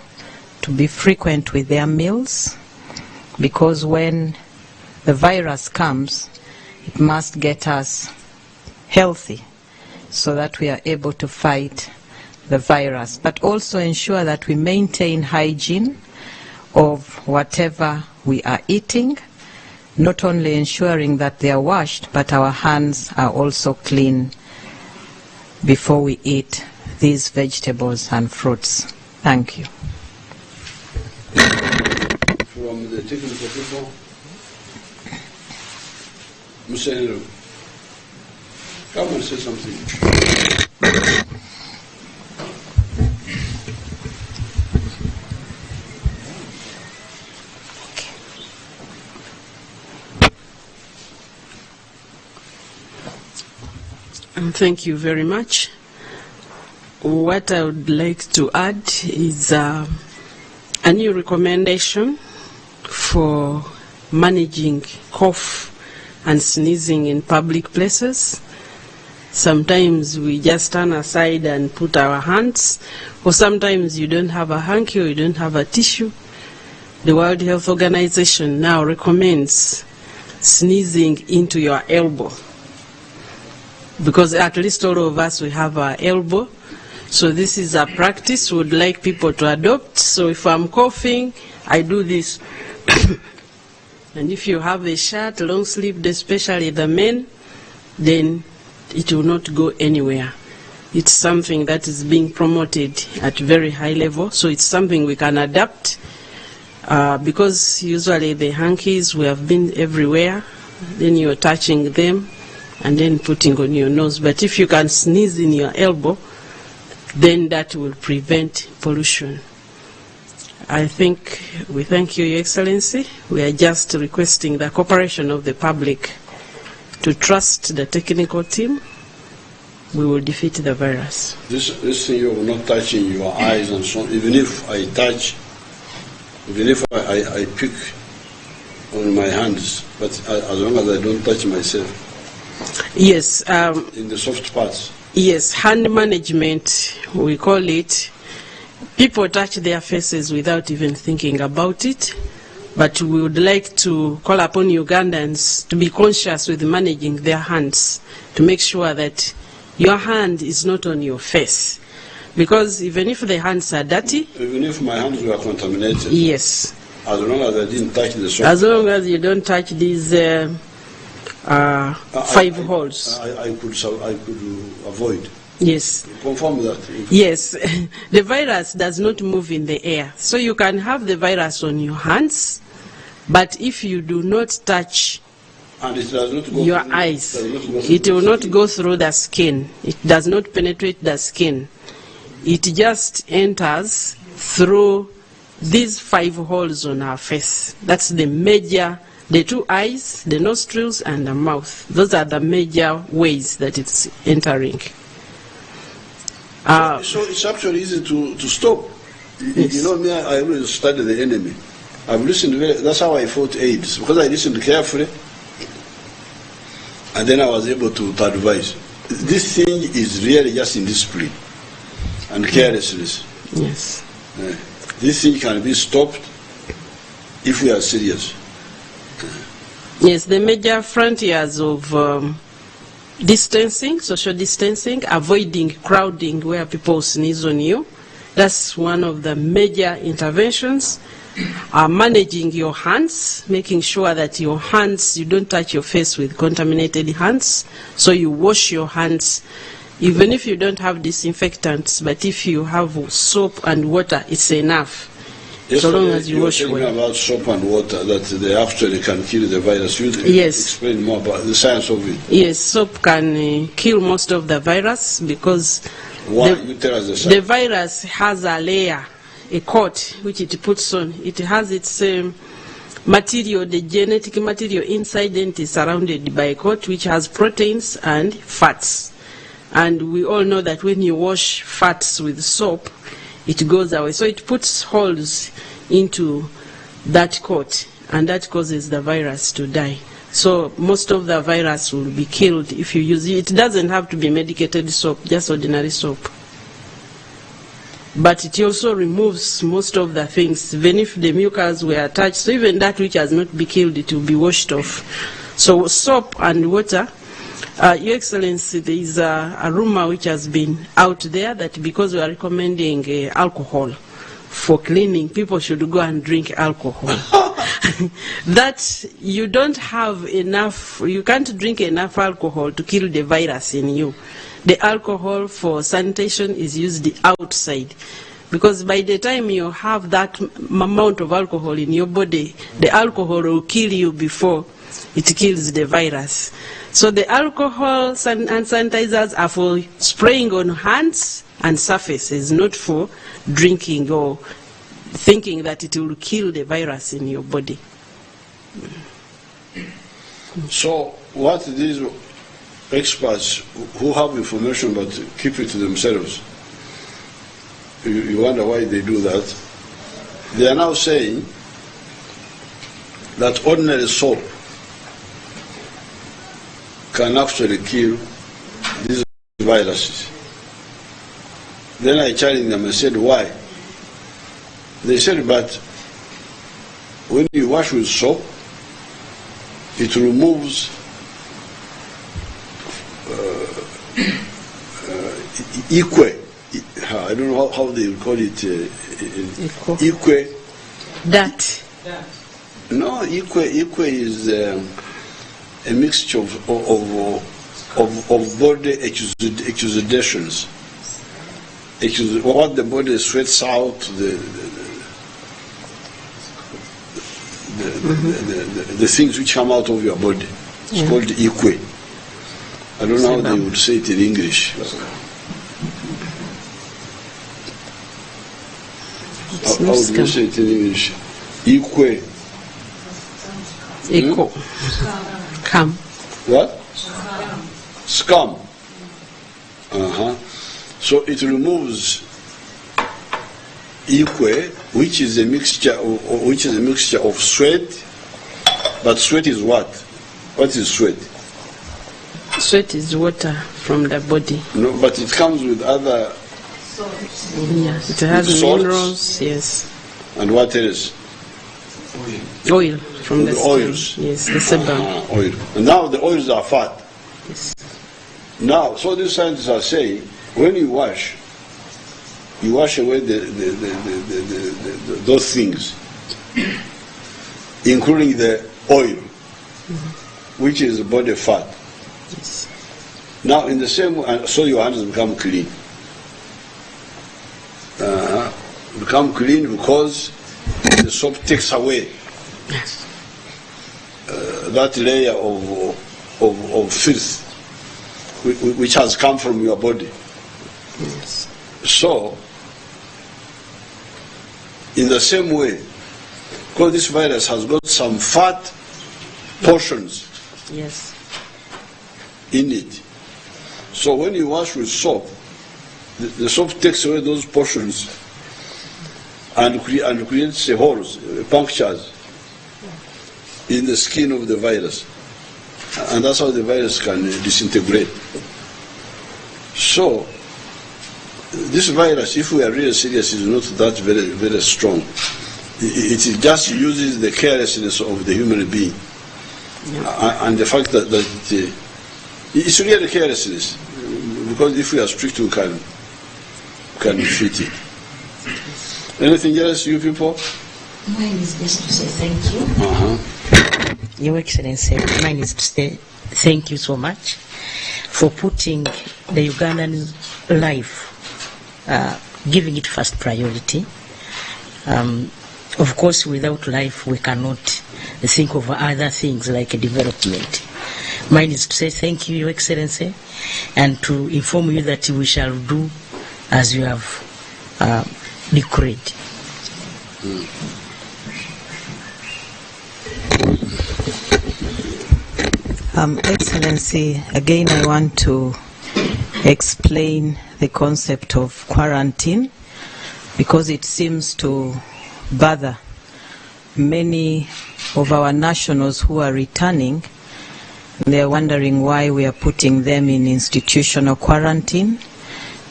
to be frequent with their meals, because when the virus comes, it must get us healthy so that we are able to fight the virus, but also ensure that we maintain hygiene of whatever we are eating, not only ensuring that they are washed, but our hands are also clean before we eat these vegetables and fruits. Thank you. From the technical people, Museveni, come and say something. Thank you very much. What I would like to add is a new recommendation for managing cough and sneezing in public places. Sometimes we just turn aside and put our hands, or sometimes you don't have a hanky or you don't have a tissue. The World Health Organization now recommends sneezing into your elbow, because at least all of us, we have our elbow. So this is a practice we would like people to adopt. So if I'm coughing, I do this. And if you have a shirt, long sleeved, especially the men, then it will not go anywhere. It's something that is being promoted at very high level. So it's something we can adapt, because usually the hankies, we have been everywhere. Then you're touching them and then putting on your nose. But if you can sneeze in your elbow, then that will prevent pollution. I think we thank you, Your Excellency. We are just requesting the cooperation of the public to trust the technical team. We will defeat the virus. This thing you are not touching your eyes and so on. Even if I touch, even if I pick on my hands, but as long as I don't touch myself. Yes. In the soft parts. Yes, hand management, we call it. People touch their faces without even thinking about it, but we would like to call upon Ugandans to be conscious with managing their hands, to make sure that your hand is not on your face, because even if the hands are dirty, even if my hands were contaminated, yes, as long as I didn't touch the soft, as long as you don't touch these 5 holes, I could avoid. Yes. Confirm that. Yes. The virus does not move in the air. So you can have the virus on your hands, but if you do not touch and it does not go your through, eyes, it will not go through the skin. It does not penetrate the skin. It just enters through these 5 holes on our face. That's the major. The 2 eyes, the nostrils, and the mouth. Those are the major ways that it's entering. So it's actually easy to stop. Yes. You know me, I always study the enemy. I've listened that's how I fought AIDS, because I listened carefully, and then I was able to advise. This thing is really just indiscipline and carelessness. Yes. This thing can be stopped if we are serious. Yes, the major frontiers of distancing, social distancing, avoiding crowding where people sneeze on you. That's one of the major interventions. Managing your hands, making sure that your hands, you don't touch your face with contaminated hands. So you wash your hands, even if you don't have disinfectants, but if you have soap and water, it's enough. So long as you wash well. About soap and water, that they actually can kill the virus. Yes. Explain more about the science of it. Yes, soap can kill most of the virus, because Why? You tell us the science. the virus has a layer, a coat, which it puts on. It has its material, the genetic material inside it is surrounded by a coat which has proteins and fats. And we all know that when you wash fats with soap, it goes away. So it puts holes into that coat, and that causes the virus to die. So most of the virus will be killed if you use it. It doesn't have to be medicated soap, just ordinary soap. But it also removes most of the things, even if the mucus were attached. So even that which has not been killed, it will be washed off. So soap and water. Your Excellency, there is a rumor which has been out there that because we are recommending alcohol for cleaning, people should go and drink alcohol. That you don't have enough, you can't drink enough alcohol to kill the virus in you. The alcohol for sanitation is used outside, because by the time you have that amount of alcohol in your body, the alcohol will kill you before it kills the virus. So the alcohol and sanitizers are for spraying on hands and surfaces, not for drinking or thinking that it will kill the virus in your body. So what these experts who have information but keep it to themselves, you wonder why they do that. They are now saying that ordinary soap can actually kill these viruses. Then I challenged them and said, why? They said, but when you wash with soap, it removes I don't know how they would call it. That. No, equa is a mixture of body exudations. What the body sweats out, the things which come out of your body. It's called equa. I don't know how they would say it in English. How would you say it in English? Equa. Eco. Come. What? Scum. So it removes equa, which is a mixture of sweat. But sweat is what? What is sweat? Sweat is water from the body. No, but it comes with other. Yes, it has salts. minerals. Yes. And what else? Oil from the oils. Yes, the sebum. Oil. And now the oils are fat. Yes. Now, so these scientists are saying, when you wash away those things, including the oil, which is body fat. Yes. Now, in the same way, so your hands become clean. Become clean because the soap takes away that layer of filth which has come from your body. Yes. So, in the same way, because this virus has got some fat portions Yes. in it. So when you wash with soap, the soap takes away those portions and creates holes, punctures in the skin of the virus. And that's how the virus can disintegrate. So, this virus, if we are really serious, is not that very, very strong. It just uses the carelessness of the human being. And the fact that it's really carelessness. Because if we are strict, we can defeat it. Anything else, you people? Mine is just to say thank you. Your Excellency, mine is to say thank you so much for putting the Ugandan life, giving it first priority. Of course, without life, we cannot think of other things like development. Mine is to say thank you, Your Excellency, and to inform you that we shall do as you have decreed. Excellency, again I want to explain the concept of quarantine because it seems to bother many of our nationals who are returning. They are wondering why we are putting them in institutional quarantine.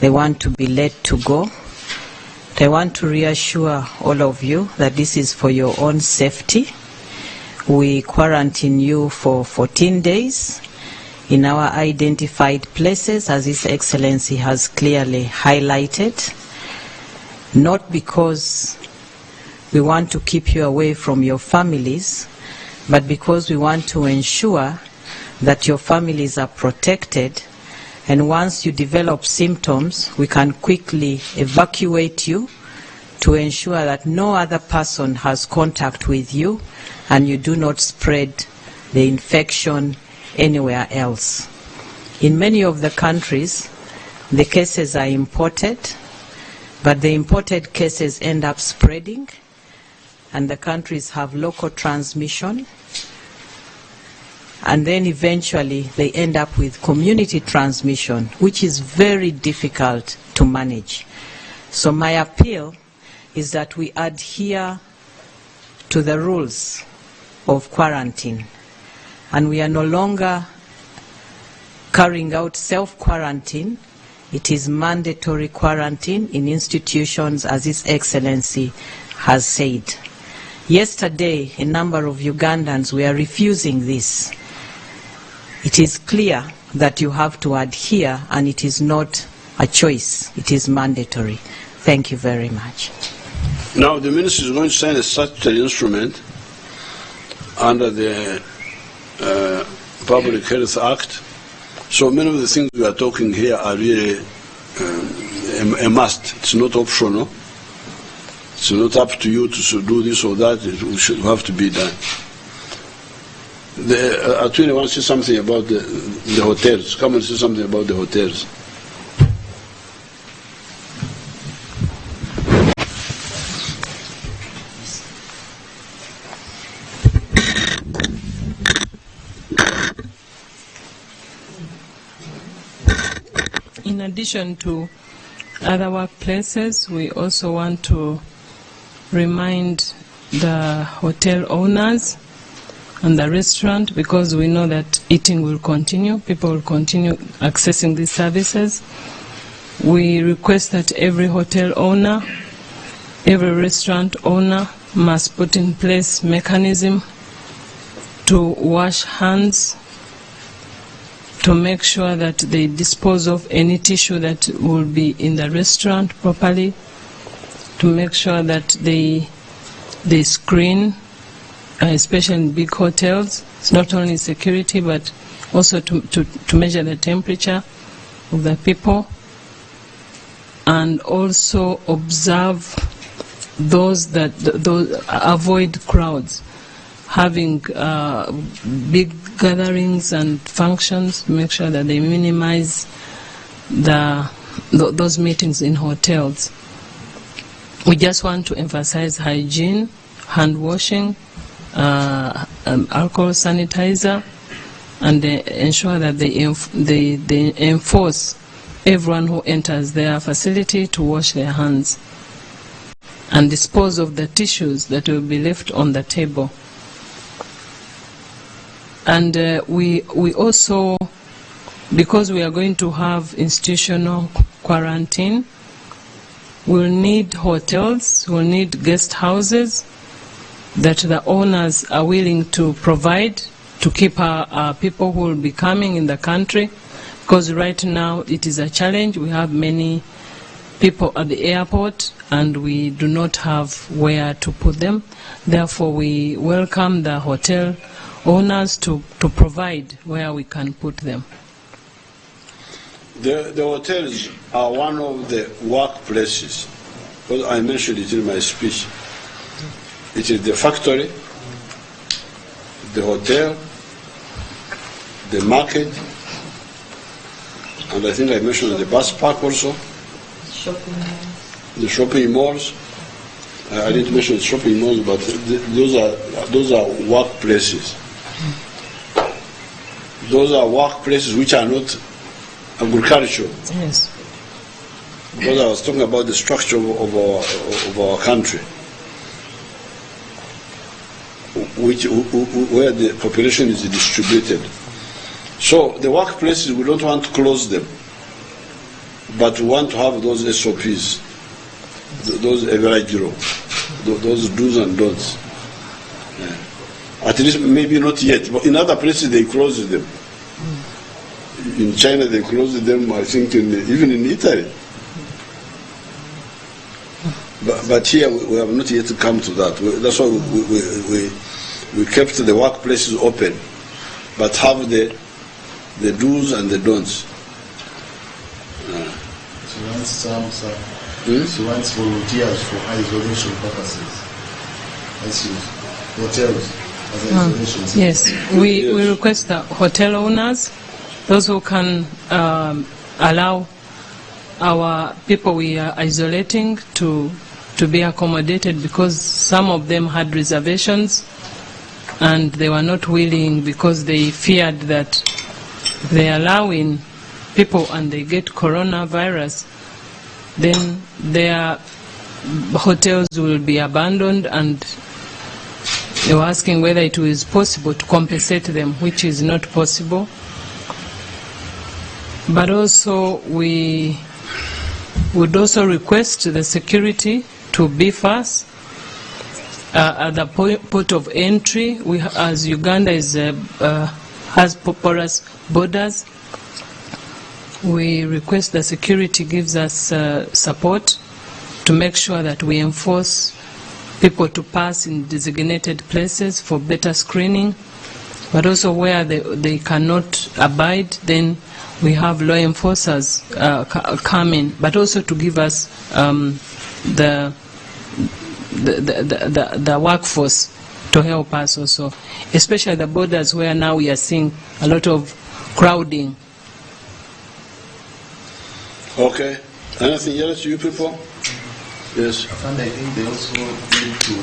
They want to be let to go. But I want to reassure all of you that this is for your own safety. We quarantine you for 14 days in our identified places, as His Excellency has clearly highlighted, not because we want to keep you away from your families, but because we want to ensure that your families are protected, and once you develop symptoms, we can quickly evacuate you to ensure that no other person has contact with you and you do not spread the infection anywhere else. In many of the countries, the cases are imported, but the imported cases end up spreading, and the countries have local transmission, and then eventually they end up with community transmission, which is very difficult to manage. So my appeal is that we adhere to the rules of quarantine, and we are no longer carrying out self-quarantine. It is mandatory quarantine in institutions, as His Excellency has said. Yesterday, a number of Ugandans were refusing this. It is clear that you have to adhere, and it is not a choice. It is mandatory. Thank you very much. Now, the Minister is going to sign a statutory instrument under the Public Health Act. So many of the things we are talking here are really a must. It's not optional. It's not up to you to do this or that. It should have to be done. Attorney wants to say something about the hotels. Come and say something about the hotels. In addition to other workplaces, we also want to remind the hotel owners and the restaurant, because we know that eating will continue, people will continue accessing these services. We request that every hotel owner, every restaurant owner must put in place mechanism to wash hands, to make sure that they dispose of any tissue that will be in the restaurant properly, to make sure that they screen, especially in big hotels. It's not only security, but also to measure the temperature of the people, and also observe those avoid crowds, having big gatherings and functions, make sure that they minimize those meetings in hotels. We just want to emphasize hygiene, hand washing, alcohol sanitizer, and ensure that they enforce everyone who enters their facility to wash their hands and dispose of the tissues that will be left on the table. And we also, because we are going to have institutional quarantine, we'll need hotels, we'll need guest houses that the owners are willing to provide to keep our people who will be coming in the country, because right now it is a challenge. We have many people at the airport and we do not have where to put them. Therefore, we welcome the hotel owners to provide where we can put them. The hotels are one of the workplaces, because I mentioned it in my speech. It is the factory, the hotel, the market, and I think I mentioned the bus park also, the shopping malls. I didn't mention shopping malls, but those are workplaces. those are workplaces which are not agricultural. Yes. Because I was talking about the structure of our country, where the population is distributed. So the workplaces, we don't want to close them, but we want to have those SOPs, those everagiro, those do's and don'ts. At least maybe not yet, but in other places they close them. In China they close them, I think even in Italy. But here we have not yet come to that. That's why we kept the workplaces open, but have the do's and the don'ts. So once volunteers for isolation purposes. That's hotels as isolation. Yes, we request the hotel owners, those who can allow our people we are isolating to be accommodated, because some of them had reservations and they were not willing because they feared that if they allow in people and they get coronavirus, then their hotels will be abandoned, and they were asking whether it was possible to compensate them, which is not possible. But also we would also request the security to beef us at the port of entry. We, as Uganda has porous borders, we request the security gives us support to make sure that we enforce people to pass in designated places for better screening, but also where they cannot abide, then we have law enforcers come in, but also to give us the workforce to help us also, especially the borders where now we are seeing a lot of crowding. Okay. Anything else, you people? Yes. And I think they also need to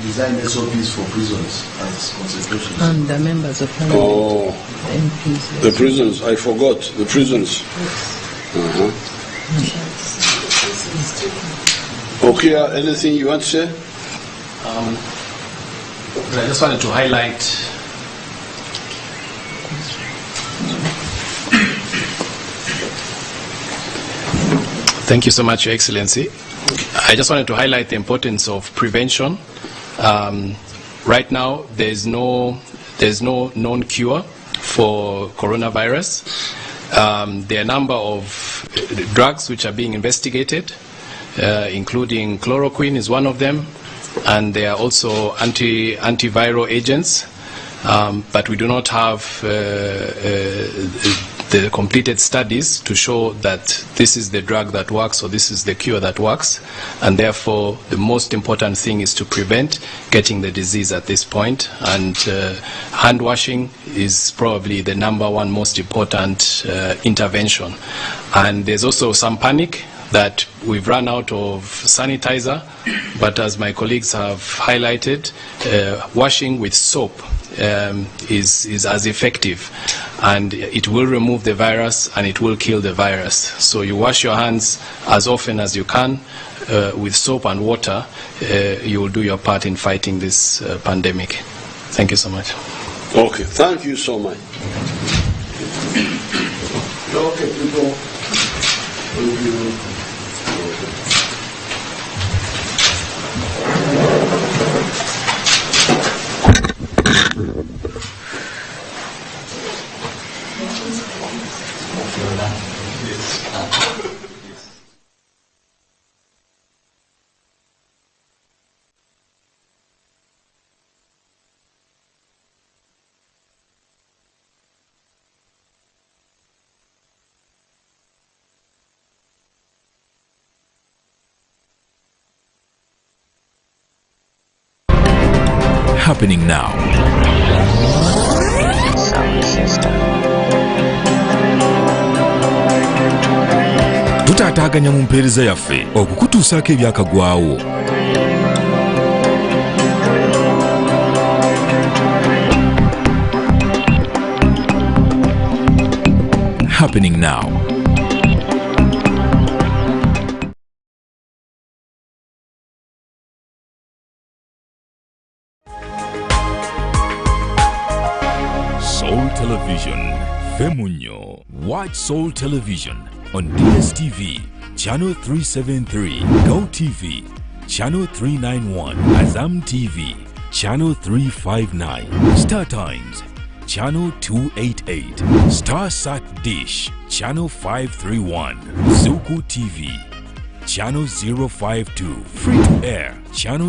design SOPs for prisons as concentration. And the members of parliament. Oh, the MPs. the prisons. I forgot the prisons. Okay, anything you want to say? I just wanted to highlight Thank you so much, Your Excellency. I just wanted to highlight the importance of prevention. Right now, there's no known cure for coronavirus. There are a number of drugs which are being investigated, including chloroquine is one of them, and there are also antiviral agents, but we do not have the completed studies to show that this is the drug that works or this is the cure that works, and therefore the most important thing is to prevent getting the disease at this point, and hand washing is probably the number one most important intervention. And there's also some panic that we've run out of sanitizer, but as my colleagues have highlighted, washing with soap is as effective, and it will remove the virus and it will kill the virus. So you wash your hands as often as you can with soap and water. You will do your part in fighting this pandemic. Thank you so much. Okay, thank you so much. Okay, people. Thank you. Happening now. Tutaataganya mu mpeereza yaffe okukutuusaako ebyakagwawo. happening now. Soul Television, Femunyo. Watch Soul Television on DSTV, Channel 373, Go TV, Channel 391, Azam TV, Channel 359, Star Times, Channel 288, StarSat Dish, Channel 531, Zuku TV, Channel 052, Free to Air, Channel